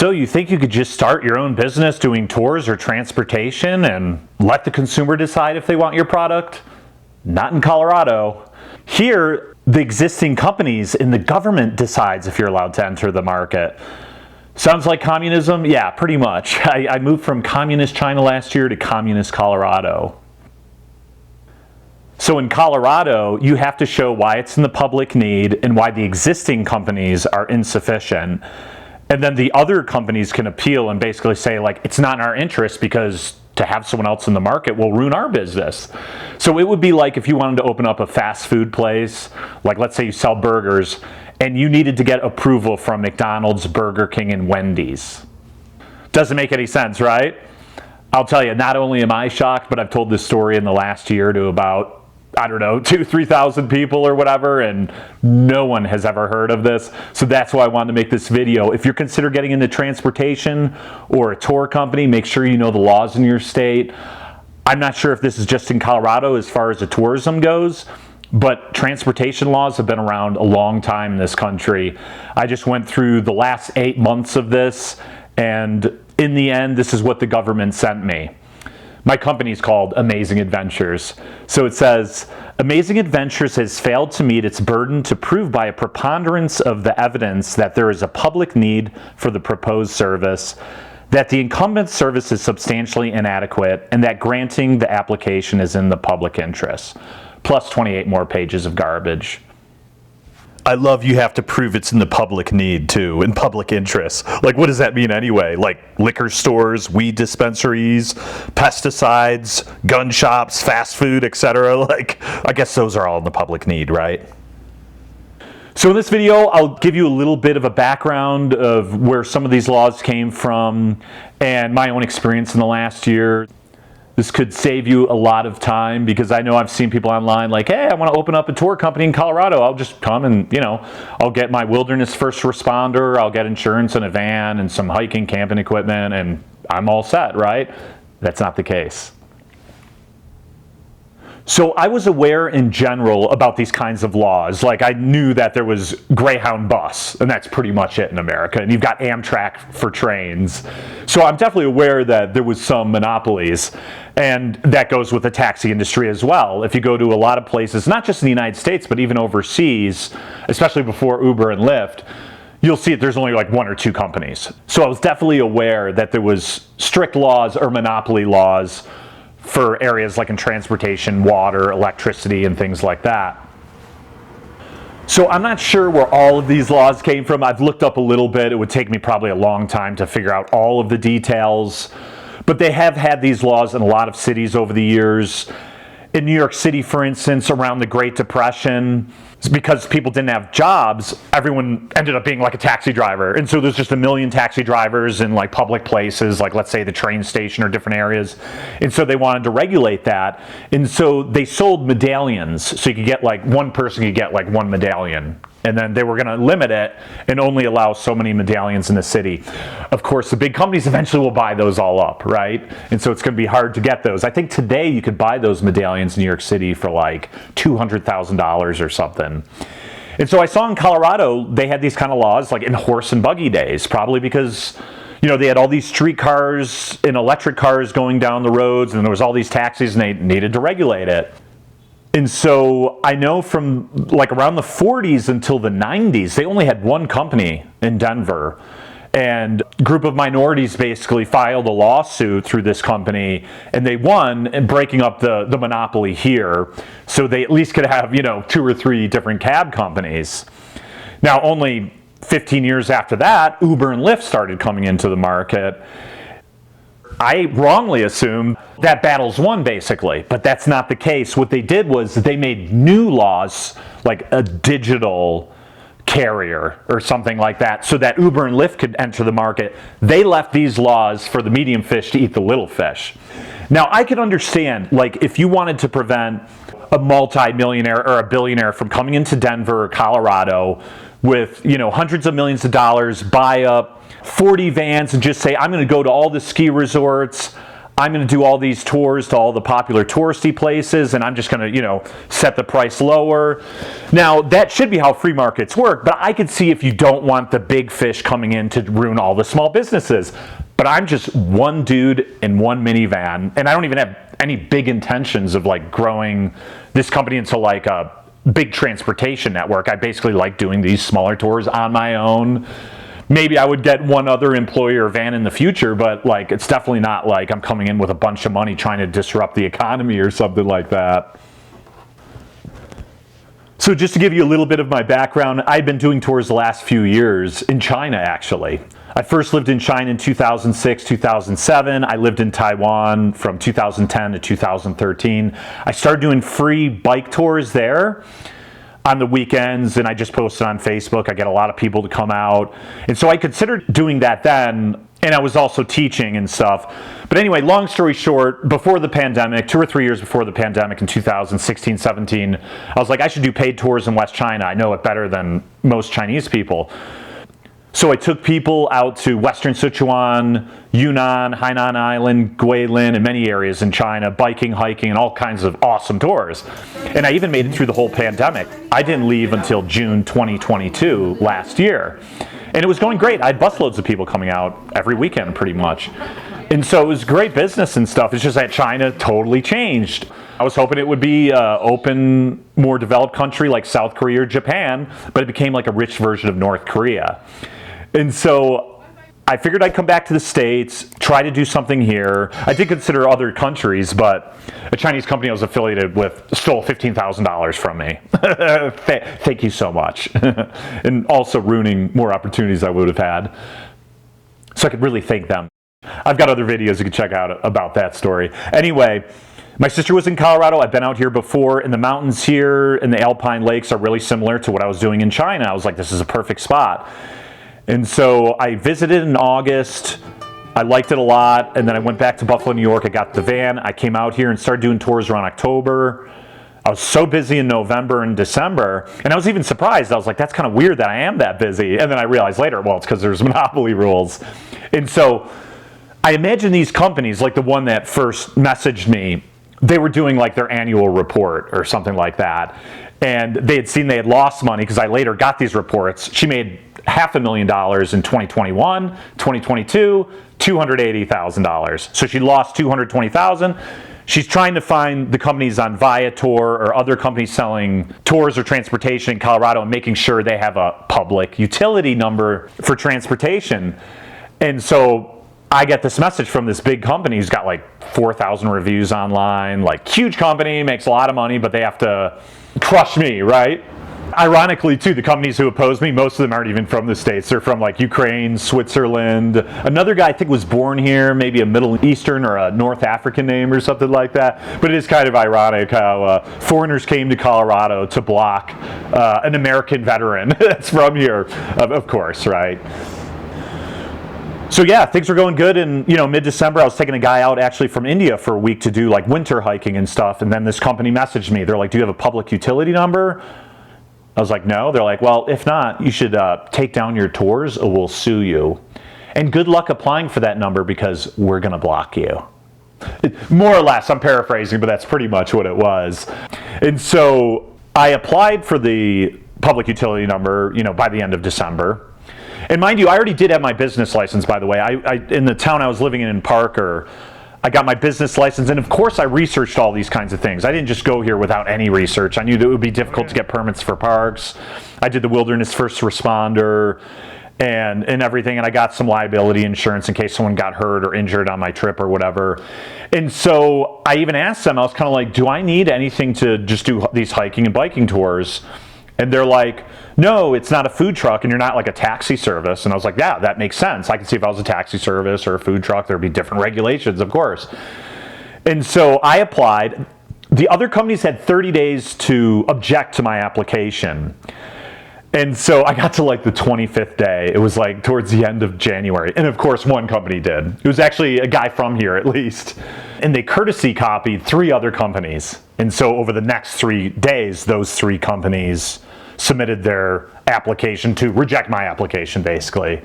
So you think you could just start your own business doing tours or transportation and let the consumer decide if they want your product? Not in Colorado. Here, the existing companies and the government decides if you're allowed to enter the market. Sounds like communism? Yeah, pretty much. I moved from communist China last year to communist Colorado. So in Colorado, you have to show why it's in the public need and why the existing companies are insufficient. And then the other companies can appeal and basically say, like, it's not in our interest because to have someone else in the market will ruin our business. So it would be like if you wanted to open up a fast food place, like let's say you sell burgers, and you needed to get approval from McDonald's, Burger King, and Wendy's. Doesn't make any sense, right? I'll tell you, not only am I shocked, but I've told this story in the last year to about, I don't know, 2,000-3,000 people or whatever, and no one has ever heard of this. So that's why I wanted to make this video. If you're considering getting into transportation or a tour company, make sure you know the laws in your state. I'm not sure if this is just in Colorado as far as the tourism goes, but transportation laws have been around a long time in this country. I just went through the last 8 months of this, and in the end, this is what the government sent me. My company is called Amazing Adventures. So it says, Amazing Adventures has failed to meet its burden to prove by a preponderance of the evidence that there is a public need for the proposed service, that the incumbent service is substantially inadequate, and that granting the application is in the public interest. Plus 28 more pages of garbage. I love you have to prove it's in the public need too, in public interest. Like, what does that mean anyway? Like liquor stores, weed dispensaries, pesticides, gun shops, fast food, etc. Like, I guess those are all in the public need, right? So in this video, I'll give you a little bit of a background of where some of these laws came from and my own experience in the last year. This could save you a lot of time because I know I've seen people online like, hey, I want to open up a tour company in Colorado. I'll just come and, I'll get my wilderness first responder, I'll get insurance in a van and some hiking, camping equipment, and I'm all set, right? That's not the case. So I was aware in general about these kinds of laws. Like I knew that there was Greyhound bus, and that's pretty much it in America. And you've got Amtrak for trains. So I'm definitely aware that there was some monopolies. And that goes with the taxi industry as well. If you go to a lot of places, not just in the United States, but even overseas, especially before Uber and Lyft, you'll see that there's only like 1 or 2 companies. So I was definitely aware that there was strict laws or monopoly laws for areas like in transportation, water, electricity, and things like that. So I'm not sure where all of these laws came from. I've looked up a little bit. It would take me probably a long time to figure out all of the details. But they have had these laws in a lot of cities over the years. In New York City, for instance, around the Great Depression, because people didn't have jobs, everyone ended up being like a taxi driver. And so there's just a million taxi drivers in like public places, like let's say the train station or different areas. And so they wanted to regulate that. And so they sold medallions. So you could get like one person could get like 1 medallion. And then they were going to limit it and only allow so many medallions in the city. Of course, the big companies eventually will buy those all up, right? And so it's going to be hard to get those. I think today you could buy those medallions in New York City for like $200,000 or something. And so I saw in Colorado, they had these kind of laws like in horse and buggy days, probably because they had all these streetcars and electric cars going down the roads, and there was all these taxis, and they needed to regulate it. And so I know from like around the 40s until the 90s, they only had 1 company in Denver. And a group of minorities basically filed a lawsuit through this company, and they won in breaking up the monopoly here. So they at least could have, 2 or 3 different cab companies. Now, only 15 years after that, Uber and Lyft started coming into the market. I wrongly assumed that battle's won, basically, but that's not the case. What they did was they made new laws, like a digital carrier or something like that, so that Uber and Lyft could enter the market. They left these laws for the medium fish to eat the little fish. Now, I could understand, like, if you wanted to prevent a multi-millionaire or a billionaire from coming into Denver or Colorado with, hundreds of millions of dollars, buy up 40 vans and just say, I'm going to go to all the ski resorts, I'm going to do all these tours to all the popular touristy places, and I'm just going to, set the price lower. Now, that should be how free markets work, but I could see if you don't want the big fish coming in to ruin all the small businesses. But I'm just one dude in one minivan, and I don't even have any big intentions of like growing this company into like a big transportation network. I basically like doing these smaller tours on my own. Maybe I would get one other employer van in the future, but like it's definitely not like I'm coming in with a bunch of money trying to disrupt the economy or something like that. So just to give you a little bit of my background, I've been doing tours the last few years in China, actually. I first lived in China in 2006, 2007. I lived in Taiwan from 2010 to 2013. I started doing free bike tours there on the weekends, and I just posted on Facebook. I get a lot of people to come out. And so I considered doing that then, and I was also teaching and stuff. But anyway, long story short, before the pandemic, 2 or 3 years before the pandemic in 2016, 17, I was like, I should do paid tours in West China. I know it better than most Chinese people. So I took people out to Western Sichuan, Yunnan, Hainan Island, Guilin, and many areas in China, biking, hiking, and all kinds of awesome tours. And I even made it through the whole pandemic. I didn't leave until June 2022 last year. And it was going great. I had busloads of people coming out every weekend pretty much. And so it was great business and stuff. It's just that China totally changed. I was hoping it would be an open, more developed country like South Korea or Japan, but it became like a rich version of North Korea. And so I figured I'd come back to the States, try to do something here. I did consider other countries, but a Chinese company I was affiliated with stole $15,000 from me. Thank you so much. And also ruining more opportunities I would have had. So I could really thank them. I've got other videos you can check out about that story. Anyway, my sister was in Colorado. I've been out here before, and the mountains here and the Alpine lakes are really similar to what I was doing in China. I was like, this is a perfect spot. And so I visited in August. I liked it a lot, and then I went back to Buffalo, New York. I got the van. I came out here and started doing tours around October. I was so busy in November and December, and I was even surprised. I was like, that's kind of weird that I am that busy. And then I realized later, well, it's because there's monopoly rules. And so I imagine these companies, like the one that first messaged me, they were doing like their annual report or something like that. And they had seen they had lost money because I later got these reports. She made $500,000 in 2021, 2022, $280,000. So she lost $220,000. She's trying to find the companies on Viator or other companies selling tours or transportation in Colorado and making sure they have a public utility number for transportation. And so I get this message from this big company who's got like 4,000 reviews online, like huge company, makes a lot of money, but they have to crush me, right? Ironically, too, the companies who oppose me, most of them aren't even from the States. They're from like Ukraine, Switzerland. Another guy I think was born here, maybe a Middle Eastern or a North African name or something like that. But it is kind of ironic how foreigners came to Colorado to block an American veteran that's from here, of course, right? So yeah, things were going good. And mid-December, I was taking a guy out actually from India for a week to do like winter hiking and stuff. And then this company messaged me. They're like, do you have a public utility number? I was like, no. They're like, well, if not, you should take down your tours or we'll sue you. And good luck applying for that number because we're going to block you. More or less, I'm paraphrasing, but that's pretty much what it was. And so I applied for the public utility number, by the end of December. And mind you, I already did have my business license, by the way. I in the town I was living in Parker, I got my business license, and of course I researched all these kinds of things. I didn't just go here without any research. I knew that it would be difficult to get permits for parks. I did the wilderness first responder and everything, and I got some liability insurance in case someone got hurt or injured on my trip or whatever. And so I even asked them, I was kind of like, do I need anything to just do these hiking and biking tours? And they're like, no, it's not a food truck and you're not like a taxi service. And I was like, yeah, that makes sense. I can see if I was a taxi service or a food truck, there'd be different regulations, of course. And so I applied. The other companies had 30 days to object to my application. And so I got to like the 25th day. It was like towards the end of January. And of course, one company did. It was actually a guy from here at least. And they courtesy copied 3 other companies. And so over the next 3 days, those 3 companies submitted their application to reject my application, basically.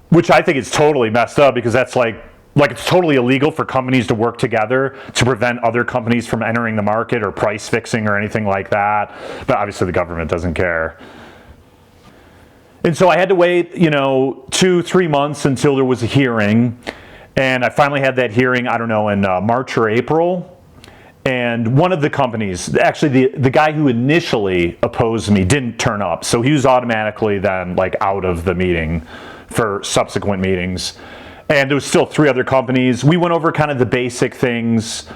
Which I think is totally messed up because that's like like it's totally illegal for companies to work together to prevent other companies from entering the market or price fixing or anything like that. But obviously the government doesn't care. And so I had to wait, 2-3 months until there was a hearing. And I finally had that hearing, I don't know, in March or April. And one of the companies, actually the guy who initially opposed me didn't turn up. So he was automatically then like out of the meeting for subsequent meetings. And there was still 3 other companies. We went over kind of the basic things.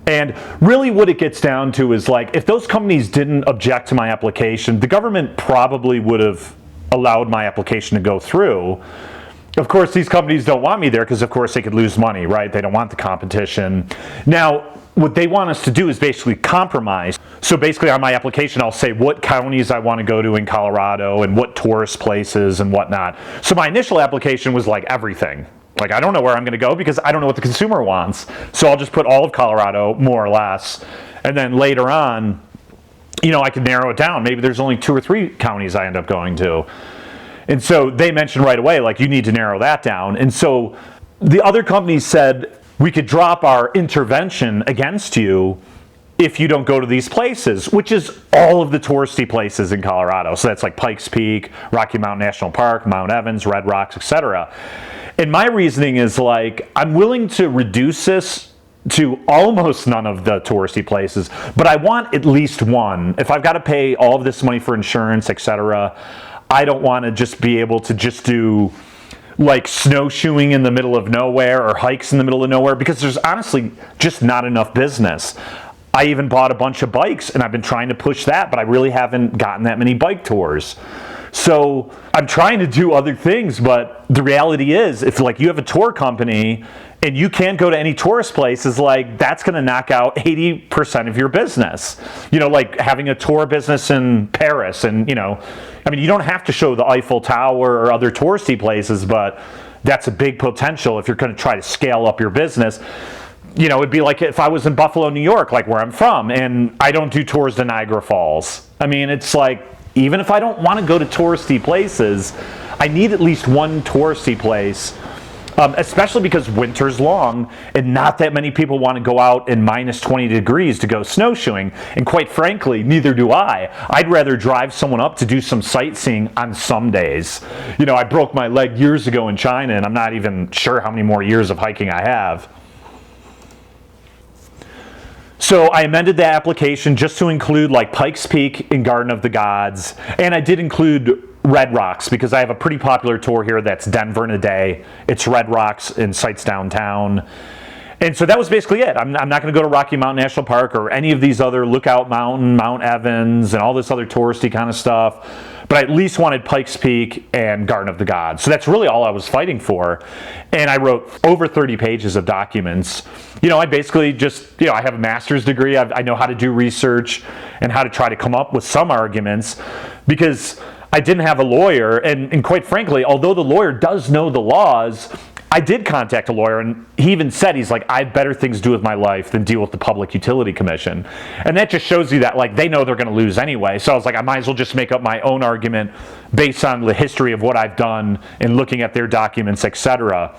And really what it gets down to is like, if those companies didn't object to my application, the government probably would have allowed my application to go through. Of course, these companies don't want me there because, of course, they could lose money, right? They don't want the competition. Now, what they want us to do is basically compromise. So basically on my application, I'll say what counties I want to go to in Colorado and what tourist places and whatnot. So my initial application was like everything. Like, I don't know where I'm going to go because I don't know what the consumer wants. So I'll just put all of Colorado, more or less. And then later on, I could narrow it down. Maybe there's only 2 or 3 counties I end up going to. And so they mentioned right away, like, you need to narrow that down. And so the other companies said, we could drop our intervention against you if you don't go to these places, which is all of the touristy places in Colorado. So that's like Pikes Peak, Rocky Mountain National Park, Mount Evans, Red Rocks, etc. And my reasoning is like, I'm willing to reduce this to almost none of the touristy places, but I want at least one. If I've got to pay all of this money for insurance, etc., I don't want to just be able to just do like snowshoeing in the middle of nowhere or hikes in the middle of nowhere, because there's honestly just not enough business. I even bought a bunch of bikes and I've been trying to push that, but I really haven't gotten that many bike tours. So I'm trying to do other things, but the reality is, if like you have a tour company and you can't go to any tourist places, like that's going to knock out 80% of your business. Like having a tour business in Paris, and you don't have to show the Eiffel Tower or other touristy places, but that's a big potential if you're going to try to scale up your business. It'd be like if I was in Buffalo, New York, like where I'm from, and I don't do tours to Niagara Falls. It's like, even if I don't want to go to touristy places, I need at least one touristy place, especially because winter's long and not that many people want to go out in minus 20 degrees to go snowshoeing. And quite frankly, neither do I. I'd rather drive someone up to do some sightseeing on some days. I broke my leg years ago in China, and I'm not even sure how many more years of hiking I have. So I amended the application just to include like Pikes Peak and Garden of the Gods, and I did include Red Rocks because I have a pretty popular tour here that's Denver in a day. It's Red Rocks and sites downtown. And so that was basically it. I'm not going to go to Rocky Mountain National Park or any of these other Lookout Mountain, Mount Evans, and all this other touristy kind of stuff. But I at least wanted Pikes Peak and Garden of the Gods. So that's really all I was fighting for. And I wrote over 30 pages of documents. I basically just, I have a master's degree. I know how to do research and how to try to come up with some arguments, because I didn't have a lawyer. And quite frankly, although the lawyer does know the laws, I did contact a lawyer, and he even said, he's like, I have better things to do with my life than deal with the Public Utility Commission. And that just shows you that, like, they know they're going to lose anyway. So I was like, I might as well just make up my own argument based on the history of what I've done and looking at their documents, etc.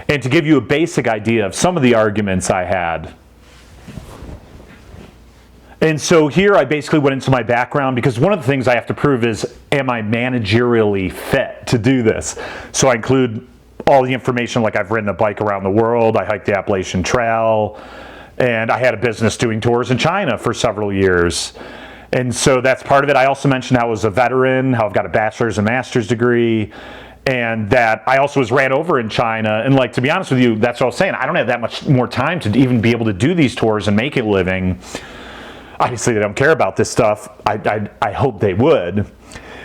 And to give you a basic idea of some of the arguments I had. And so here I basically went into my background, because one of the things I have to prove is, am I managerially fit to do this? So I include all the information, like I've ridden a bike around the world, I hiked the Appalachian Trail, and I had a business doing tours in China for several years. And so that's part of it. I also mentioned how I was a veteran, how I've got a bachelor's and master's degree, and that I also was ran over in China. And like, to be honest with you, that's what I was saying. I don't have that much more time to even be able to do these tours and make a living. Obviously, they don't care about this stuff. I hope they would.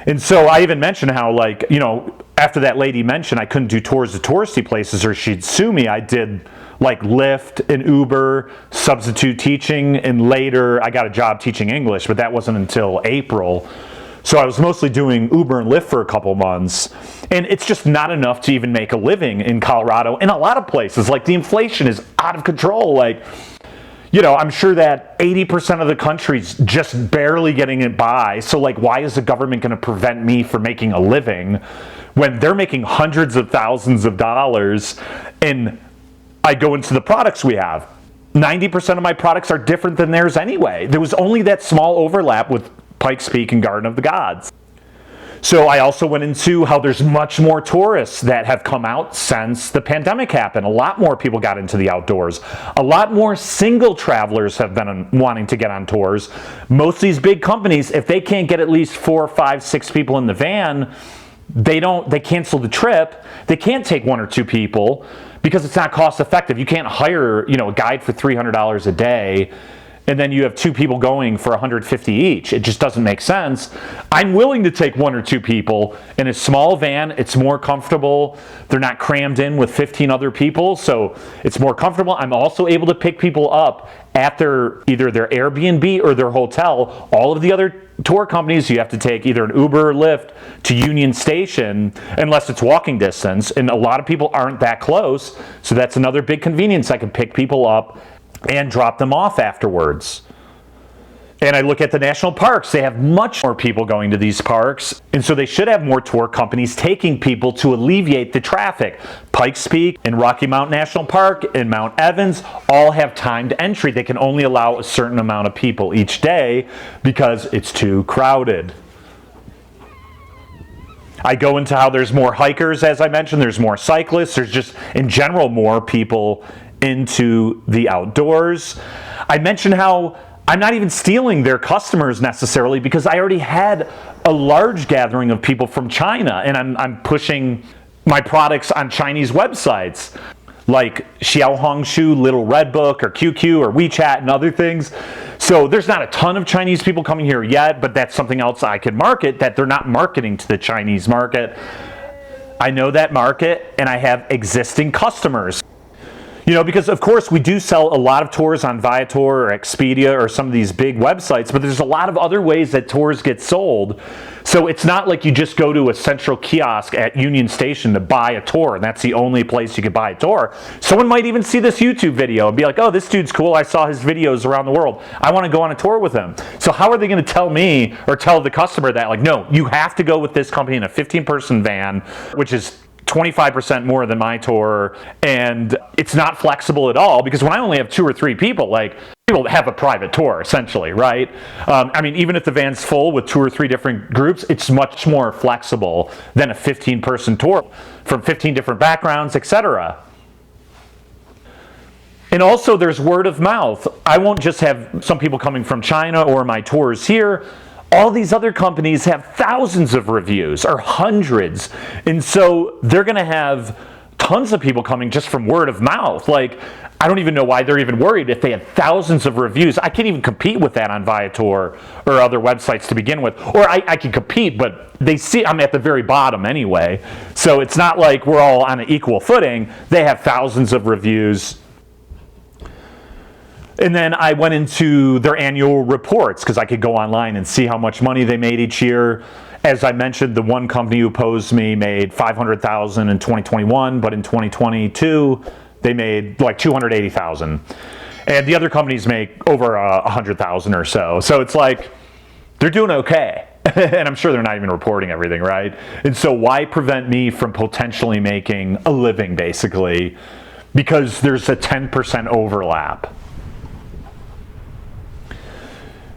And so I even mentioned how, like, after that lady mentioned I couldn't do tours to touristy places or she'd sue me, I did like Lyft and Uber, substitute teaching, and later I got a job teaching English, but that wasn't until April. So I was mostly doing Uber and Lyft for a couple months. And it's just not enough to even make a living in Colorado. In a lot of places, like, the inflation is out of control. Like, I'm sure that 80% of the country's just barely getting it by. So, like, why is the government going to prevent me from making a living when they're making hundreds of thousands of dollars? And I go into the products we have. 90% of my products are different than theirs anyway. There was only that small overlap with Pikes Peak and Garden of the Gods. So I also went into how there's much more tourists that have come out since the pandemic happened. A lot more people got into the outdoors. A lot more single travelers have been wanting to get on tours. Most of these big companies, if they can't get at least 4, 5, 6 people in the van, they cancel the trip. They can't take 1 or 2 people because it's not cost effective. You can't hire, a guide for $300 a day and then you have 2 people going for $150 each. It just doesn't make sense. I'm willing to take 1 or 2 people in a small van. It's more comfortable. They're not crammed in with 15 other people, so it's more comfortable. I'm also able to pick people up at either their Airbnb or their hotel. All of the other tour companies, you have to take either an Uber or Lyft to Union Station unless it's walking distance, and a lot of people aren't that close, so that's another big convenience. I can pick people up and drop them off afterwards. And I look at the national parks. They have much more people going to these parks, and so they should have more tour companies taking people to alleviate the traffic. Pikes Peak and Rocky Mountain National Park and Mount Evans all have timed entry. They can only allow a certain amount of people each day because it's too crowded. I go into how there's more hikers, as I mentioned, there's more cyclists, there's just, in general, more people into the outdoors. I mentioned how I'm not even stealing their customers necessarily because I already had a large gathering of people from China, and I'm pushing my products on Chinese websites like Xiaohongshu, Little Red Book, or QQ, or WeChat, and other things. So there's not a ton of Chinese people coming here yet, but that's something else I could market that they're not marketing to the Chinese market. I know that market, and I have existing customers. Because of course we do sell a lot of tours on Viator or Expedia or some of these big websites, but there's a lot of other ways that tours get sold. So it's not like you just go to a central kiosk at Union Station to buy a tour, and that's the only place you could buy a tour. Someone might even see this YouTube video and be like, oh, this dude's cool. I saw his videos around the world. I want to go on a tour with him. So how are they going to tell me or tell the customer that, like, no, you have to go with this company in a 15-person van, which is 25% more than my tour, and it's not flexible at all because when I only have 2 or 3 people, like, people have a private tour essentially, right? Even if the van's full with 2 or 3 different groups, it's much more flexible than a 15-person tour from 15 different backgrounds, etc. And also there's word of mouth. I won't just have some people coming from China or my tours here. All these other companies have thousands of reviews or hundreds. And so they're going to have tons of people coming just from word of mouth. Like, I don't even know why they're even worried if they had thousands of reviews. I can't even compete with that on Viator or other websites to begin with. Or I can compete, but they see I'm at the very bottom anyway. So it's not like we're all on an equal footing. They have thousands of reviews. And then I went into their annual reports because I could go online and see how much money they made each year. As I mentioned, the one company who opposed me made $500,000 in 2021, but in 2022 they made like $280,000. And the other companies make over $100,000 or so. So it's like they're doing okay. And I'm sure they're not even reporting everything, right? And so why prevent me from potentially making a living, basically? Because there's a 10% overlap.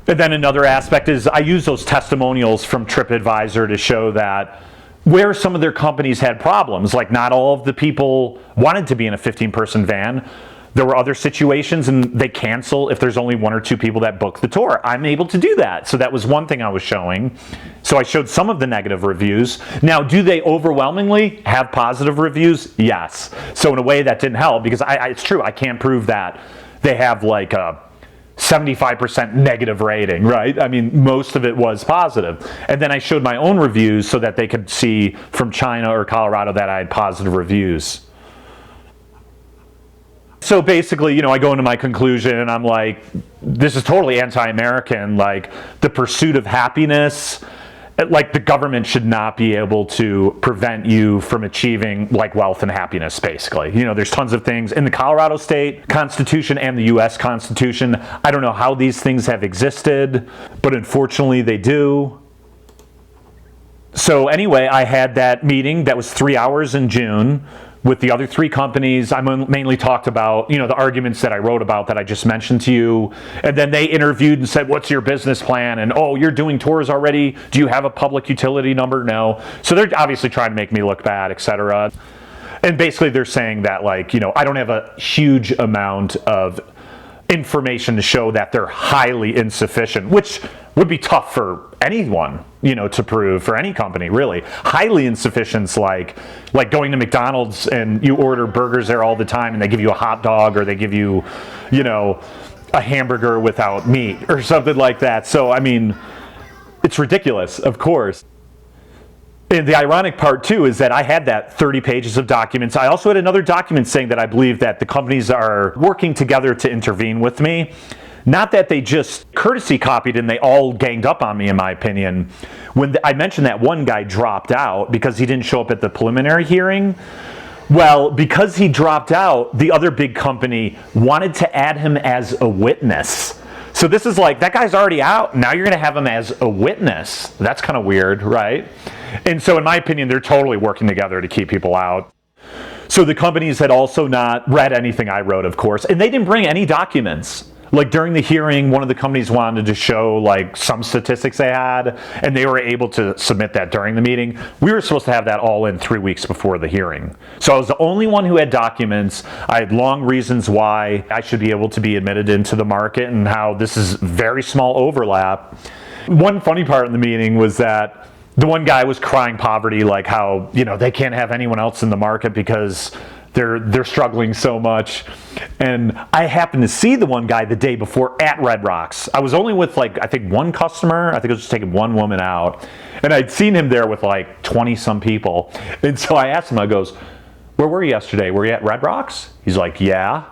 And then another aspect is I use those testimonials from Tripadvisor to show that where some of their companies had problems, like not all of the people wanted to be in a 15-person van. There were other situations and they cancel if there's only 1 or 2 people that book the tour. I'm able to do that. So that was one thing I was showing. So I showed some of the negative reviews. Now, do they overwhelmingly have positive reviews? Yes. So in a way that didn't help because it's true, I can't prove that they have like a 75% negative rating, right? I mean, most of it was positive. And then I showed my own reviews so that they could see from China or Colorado that I had positive reviews. So basically, I go into my conclusion and I'm like, this is totally anti-American. Like, the pursuit of happiness, like the government should not be able to prevent you from achieving like wealth and happiness, basically. There's tons of things in the Colorado state constitution and the US Constitution. I don't know how these things have existed, but unfortunately they do. So anyway, I had that meeting that was 3 hours in June with the other 3 companies. I mainly talked about, you know, the arguments that I wrote about that I just mentioned to you. And then they interviewed and said, what's your business plan? And, oh, you're doing tours already? Do you have a public utility number? No. So they're obviously trying to make me look bad, etc. And basically they're saying that, like, you know, I don't have a huge amount of information to show that they're highly insufficient, which would be tough for anyone, you know, to prove, for any company, really. Highly insufficient's like going to McDonald's and you order burgers there all the time and they give you a hot dog, or they give you, you know, a hamburger without meat or something like that. So, I mean, it's ridiculous, of course. And the ironic part, too, is that I had that 30 pages of documents. I also had another document saying that I believe that the companies are working together to intervene with me. Not that they just courtesy copied and they all ganged up on me, in my opinion. When I mentioned that one guy dropped out because he didn't show up at the preliminary hearing, well, because he dropped out, the other big company wanted to add him as a witness. So this is like, that guy's already out. Now you're going to have him as a witness. That's kind of weird, right? And so in my opinion, they're totally working together to keep people out. So the companies had also not read anything I wrote, of course, and they didn't bring any documents. Like during the hearing, one of the companies wanted to show like some statistics they had, and they were able to submit that during the meeting. We were supposed to have that all in 3 weeks before the hearing. So I was the only one who had documents. I had long reasons why I should be able to be admitted into the market and how this is very small overlap. One funny part in the meeting was that the one guy was crying poverty, like how, you know, they can't have anyone else in the market because they're struggling so much. And I happened to see the one guy the day before at Red Rocks. I was only with like, I think one customer. I think I was just taking one woman out. And I'd seen him there with like 20 some people. And so I asked him, I goes, where were you yesterday? Were you at Red Rocks? He's like, yeah.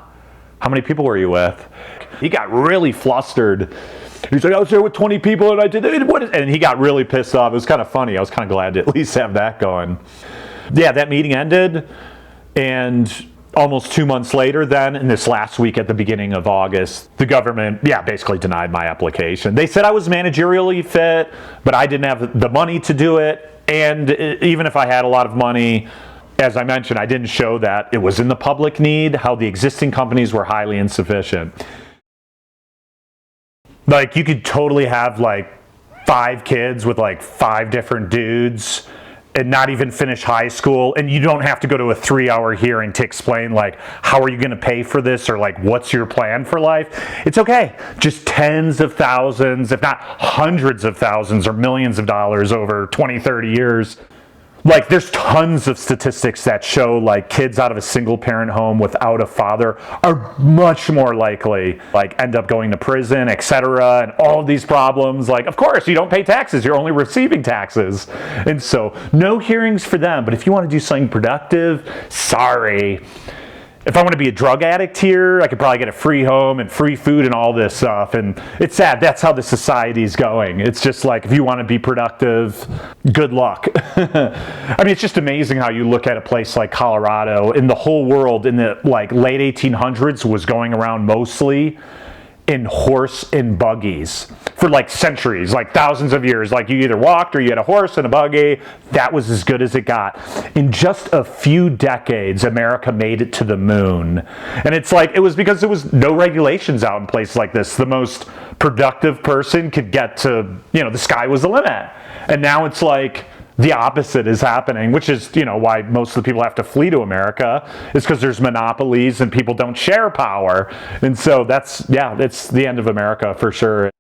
How many people were you with? He got really flustered. He's like, I was there with 20 people and I did it. And he got really pissed off. It was kind of funny. I was kind of glad to at least have that going. Yeah, that meeting ended. And almost 2 months later then, in this last week at the beginning of August, the government, basically denied my application. They said I was managerially fit, but I didn't have the money to do it. And even if I had a lot of money, as I mentioned, I didn't show that it was in the public need, how the existing companies were highly insufficient. Like, you could totally have like 5 kids with like 5 different dudes and not even finish high school, and you don't have to go to a 3-hour hearing to explain like, how are you going to pay for this, or like, what's your plan for life? It's okay. Just tens of thousands, if not hundreds of thousands or millions of dollars over 20, 30 years. Like, there's tons of statistics that show like kids out of a single parent home without a father are much more likely like end up going to prison, etc. And all of these problems. Like, of course, you don't pay taxes. You're only receiving taxes. And so no hearings for them. But if you want to do something productive, sorry. If I want to be a drug addict here, I could probably get a free home and free food and all this stuff. And it's sad. That's how the society's going. It's just like, if you want to be productive, good luck. I mean, it's just amazing how you look at a place like Colorado, and the whole world in the like late 1800s was going around mostly in horse and buggies for like centuries, like thousands of years. Like, you either walked or you had a horse and a buggy. That was as good as it got. In just a few decades, America made it to the moon. And it's like, it was because there was no regulations out in places like this. The most productive person could get to, you know, the sky was the limit. And now it's like, the opposite is happening, which is, you know, why most of the people have to flee to America, is because there's monopolies and people don't share power. And so that's, it's the end of America for sure.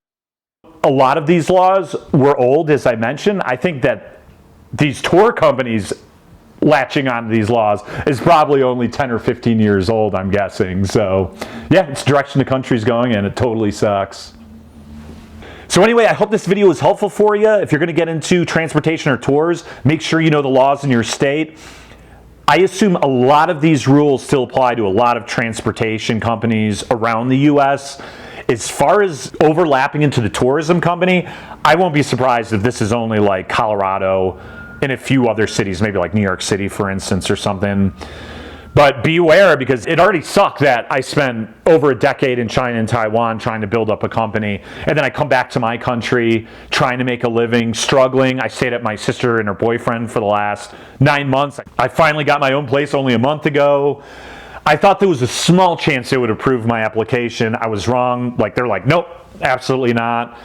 A lot of these laws were old, as I mentioned. I think that these tour companies latching onto these laws is probably only 10 or 15 years old, I'm guessing. So yeah, it's the direction the country's going in. It totally sucks. So anyway, I hope this video was helpful for you. If you're going to get into transportation or tours, make sure you know the laws in your state. I assume a lot of these rules still apply to a lot of transportation companies around the U.S. As far as overlapping into the tourism company, I won't be surprised if this is only like Colorado and a few other cities, maybe like New York City, for instance, or something. But beware, because it already sucked that I spent over a decade in China and Taiwan trying to build up a company, and then I come back to my country trying to make a living, struggling. I stayed at my sister and her boyfriend for the last 9 months. I finally got my own place only a month ago. I thought there was a small chance they would approve my application. I was wrong. Like, they're like, nope, absolutely not.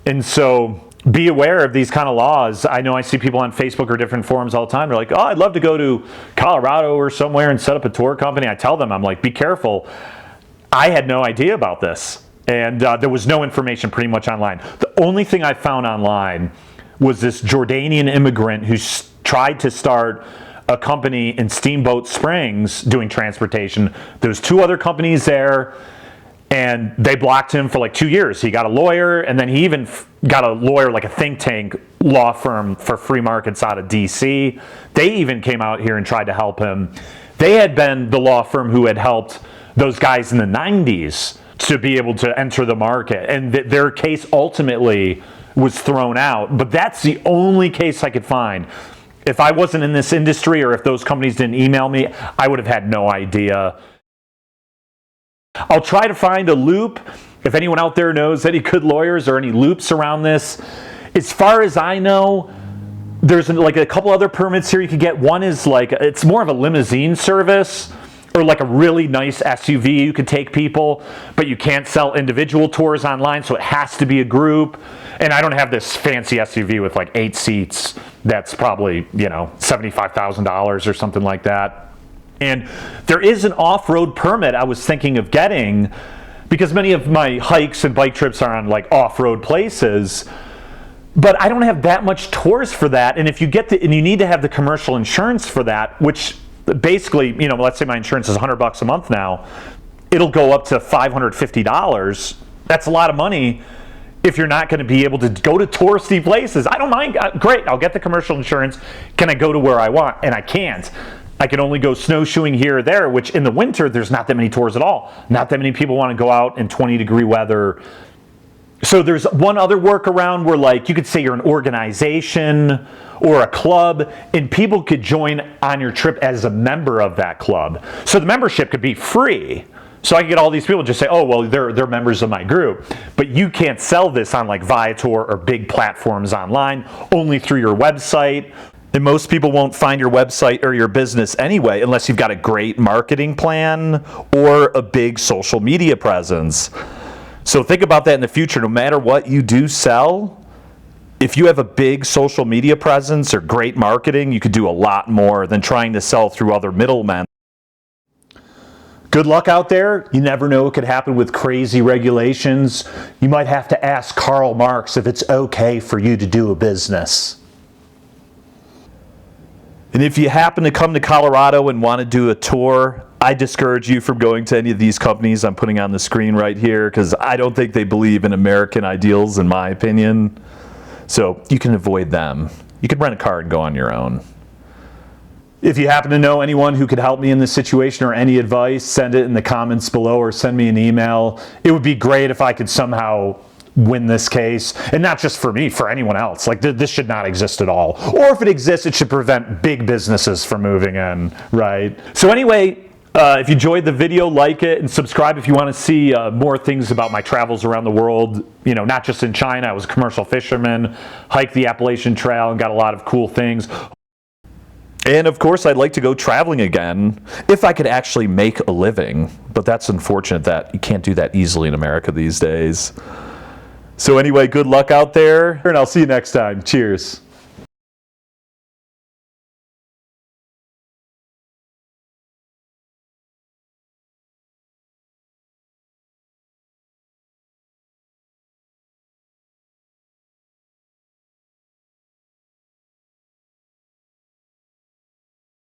And so be aware of these kind of laws. I know I see people on Facebook or different forums all the time. They're like, oh, I'd love to go to Colorado or somewhere and set up a tour company. I tell them, I'm like, be careful. I had no idea about this. And there was no information pretty much online. The only thing I found online was this Jordanian immigrant who tried to start a company in Steamboat Springs doing transportation. There's 2 other companies there, and they blocked him for like 2 years. He got a lawyer, and then he even got a lawyer, like a think tank law firm for free markets out of DC. They even came out here and tried to help him. They had been the law firm who had helped those guys in the 90s to be able to enter the market, and their case ultimately was thrown out. But that's the only case I could find. If I wasn't in this industry, or if those companies didn't email me, I would have had no idea. I'll try to find a loop. If anyone out there knows any good lawyers or any loops around this. As far as I know, there's like a couple other permits here you could get. One is like, it's more of a limousine service, or like a really nice SUV you could take people, but you can't sell individual tours online, so it has to be a group. And I don't have this fancy SUV with like 8 seats that's probably, you know, $75,000 or something like that. And there is an off-road permit I was thinking of getting, because many of my hikes and bike trips are on like off-road places, but I don't have that much tours for that. And if you get and you need to have the commercial insurance for that, which basically, you know, let's say my insurance is $100 a month now, it'll go up to $550. That's a lot of money if you're not going to be able to go to touristy places. I don't mind. Great, I'll get the commercial insurance. Can I go to where I want? And I can't. I can only go snowshoeing here or there, which in the winter, there's not that many tours at all. Not that many people want to go out in 20-degree weather. So there's one other workaround where, like, you could say you're an organization or a club, and people could join on your trip as a member of that club. So the membership could be free. So I can get all these people to just say, oh, well, they're members of my group. But you can't sell this on like Viator or big platforms online, only through your website. And most people won't find your website or your business anyway, unless you've got a great marketing plan or a big social media presence. So think about that in the future. No matter what you do sell, if you have a big social media presence or great marketing, you could do a lot more than trying to sell through other middlemen. Good luck out there. You never know what could happen with crazy regulations. You might have to ask Karl Marx if it's okay for you to do a business. And if you happen to come to Colorado and want to do a tour, I discourage you from going to any of these companies I'm putting on the screen right here, because I don't think they believe in American ideals, in my opinion. So you can avoid them. You can rent a car and go on your own. If you happen to know anyone who could help me in this situation or any advice, send it in the comments below or send me an email. It would be great if I could somehow win this case, and not just for me, for anyone else. Like, this should not exist at all. Or if it exists, it should prevent big businesses from moving in, right? So anyway, if you enjoyed the video, like it and subscribe if you want to see more things about my travels around the world. You know, not just in China. I was a commercial fisherman, hiked the Appalachian Trail, and got a lot of cool things. And of course, I'd like to go traveling again if I could actually make a living. But that's unfortunate that you can't do that easily in America these days. So anyway, good luck out there, and I'll see you next time. Cheers.